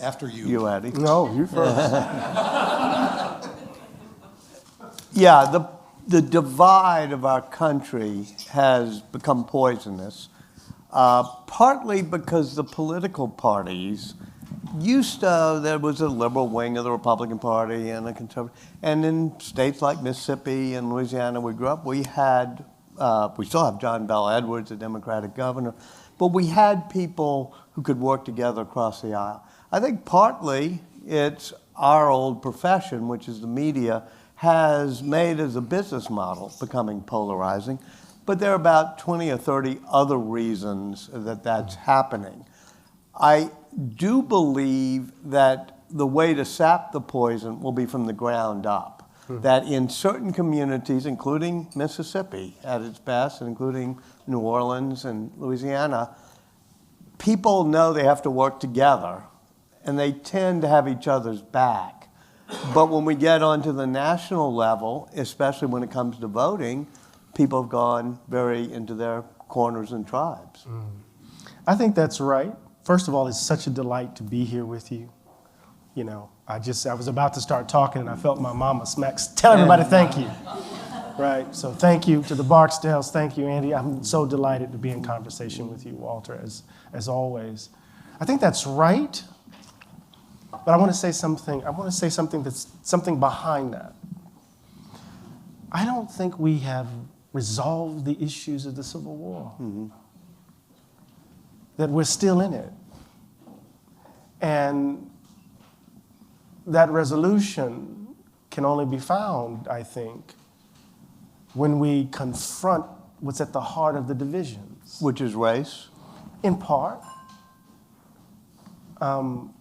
After you. You, Eddie. No, you first. Yeah, the divide of our country has become poisonous, partly because the political parties there was a liberal wing of the Republican Party and a conservative, and in states like Mississippi and Louisiana we grew up, we still have John Bell Edwards, a Democratic governor, but we had people who could work together across the aisle. I think partly it's our old profession, which is the media, has made as a business model becoming polarizing, but there are about 20 or 30 other reasons that that's happening. I do believe that the way to sap the poison will be from the ground up. That in certain communities, including Mississippi at its best, and including New Orleans and Louisiana, people know they have to work together, and they tend to have each other's back. But when we get onto the national level, especially when it comes to voting, people have gone very into their corners and tribes. I think that's right. First of all, it's such a delight to be here with you. You know, I was about to start talking and I felt my mama smacks. Tell everybody thank you. Right, so thank you to the Barksdales. Thank you, Andy. I'm so delighted to be in conversation with you, Walter, as always. I think that's right, but I want to say something. I want to say something that's something behind that. I don't think we have resolved the issues of the Civil War. That we're still in it. And that resolution can only be found, I think, when we confront what's at the heart of the divisions. Which is race? In part,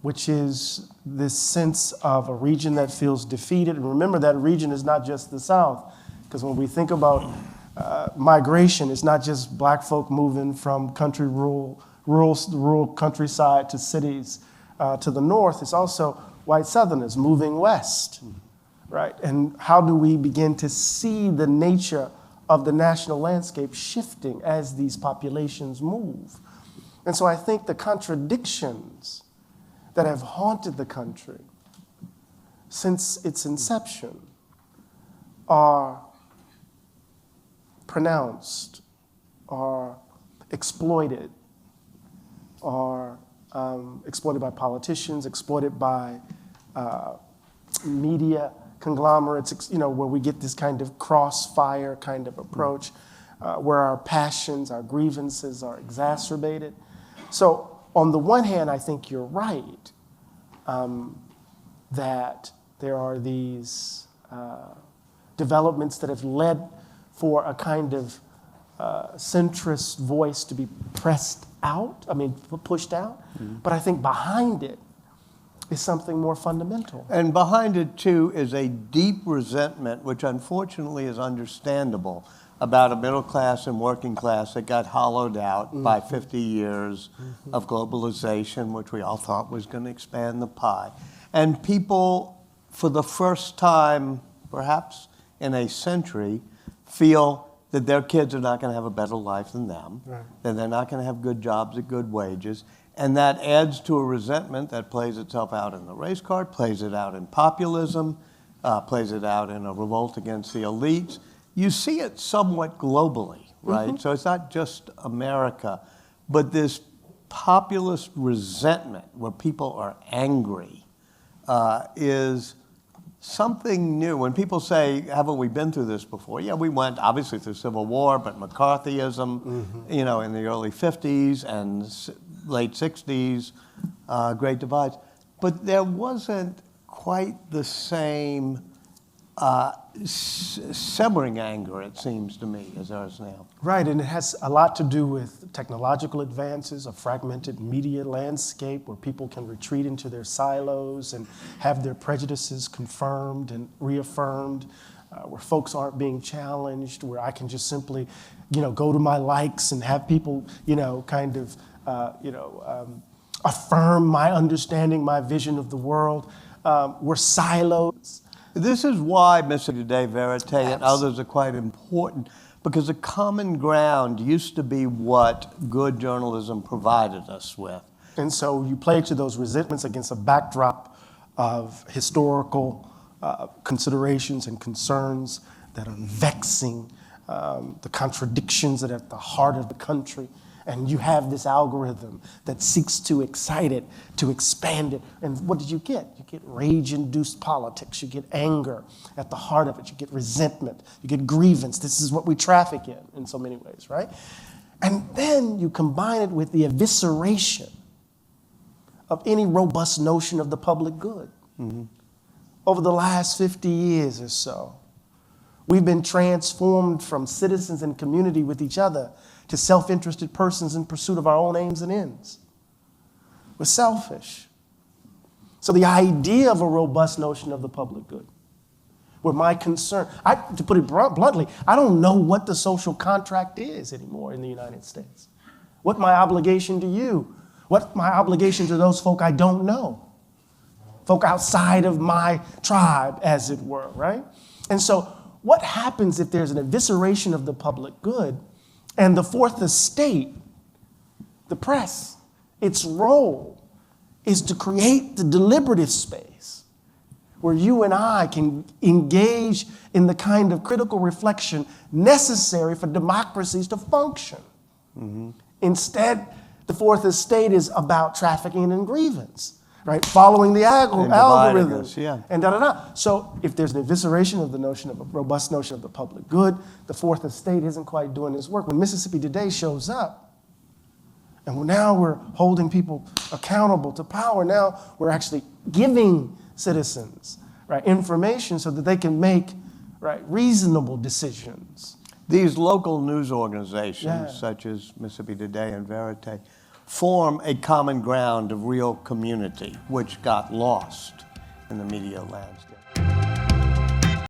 which is this sense of a region that feels defeated. And remember, that region is not just the South, because when we think about migration, it's not just black folk moving from rural countryside to cities to the north. It's also white Southerners moving west, right? And how do we begin to see the nature of the national landscape shifting as these populations move? And so I think the contradictions that have haunted the country since its inception are pronounced, are exploited, are exploited by politicians, exploited by media conglomerates, where we get this kind of crossfire kind of approach, where our passions, our grievances are exacerbated. So on the one hand, I think you're right that there are these developments that have led for a kind of centrist voice to be pushed out. But I think behind it is something more fundamental. And behind it, too, is a deep resentment, which unfortunately is understandable, about a middle class and working class that got hollowed out by 50 years of globalization, which we all thought was going to expand the pie. And people, for the first time, perhaps in a century, feel that their kids are not going to have a better life than them, that they're not going to have good jobs at good wages. And that adds to a resentment that plays itself out in the race card, plays it out in populism, plays it out in a revolt against the elites. You see it somewhat globally, right? So it's not just America, but this populist resentment where people are angry is something new. When people say, haven't we been through this before? Yeah, we went obviously through Civil War, but McCarthyism, in the early 50s and late 60s, Great Divides. But there wasn't quite the same simmering anger, it seems to me, as there is now. Right, and it has a lot to do with technological advances, a fragmented media landscape where people can retreat into their silos and have their prejudices confirmed and reaffirmed, where folks aren't being challenged, where I can just simply, go to my likes and have people, affirm my understanding, my vision of the world. We're silos. This is why Mississippi Today, Verite, and others are quite important, because the common ground used to be what good journalism provided us with. And so you play to those resentments against a backdrop of historical considerations and concerns that are vexing, the contradictions that are at the heart of the country. And you have this algorithm that seeks to excite it, to expand it. And what did you get? You get rage-induced politics. You get anger at the heart of it. You get resentment. You get grievance. This is what we traffic in so many ways, right? And then you combine it with the evisceration of any robust notion of the public good. Mm-hmm. Over the last 50 years or so, we've been transformed from citizens in community with each other to self-interested persons in pursuit of our own aims and ends. We're selfish. So the idea of a robust notion of the public good, where my concern, to put it bluntly, I don't know what the social contract is anymore in the United States. What my obligation to you, what my obligation to those folk I don't know, folk outside of my tribe, as it were, right? And so what happens if there's an evisceration of the public good and the fourth estate, the press, its role is to create the deliberative space where you and I can engage in the kind of critical reflection necessary for democracies to function. Mm-hmm. Instead, the fourth estate is about trafficking and grievance, right? Following the algorithm, and da-da-da. So if there's an evisceration of the notion of a robust notion of the public good, the fourth estate isn't quite doing its work. When Mississippi Today shows up, and now we're holding people accountable to power, now we're actually giving citizens, right, information so that they can make, right, reasonable decisions. These local news organizations, such as Mississippi Today and Verite, form a common ground of real community, which got lost in the media landscape.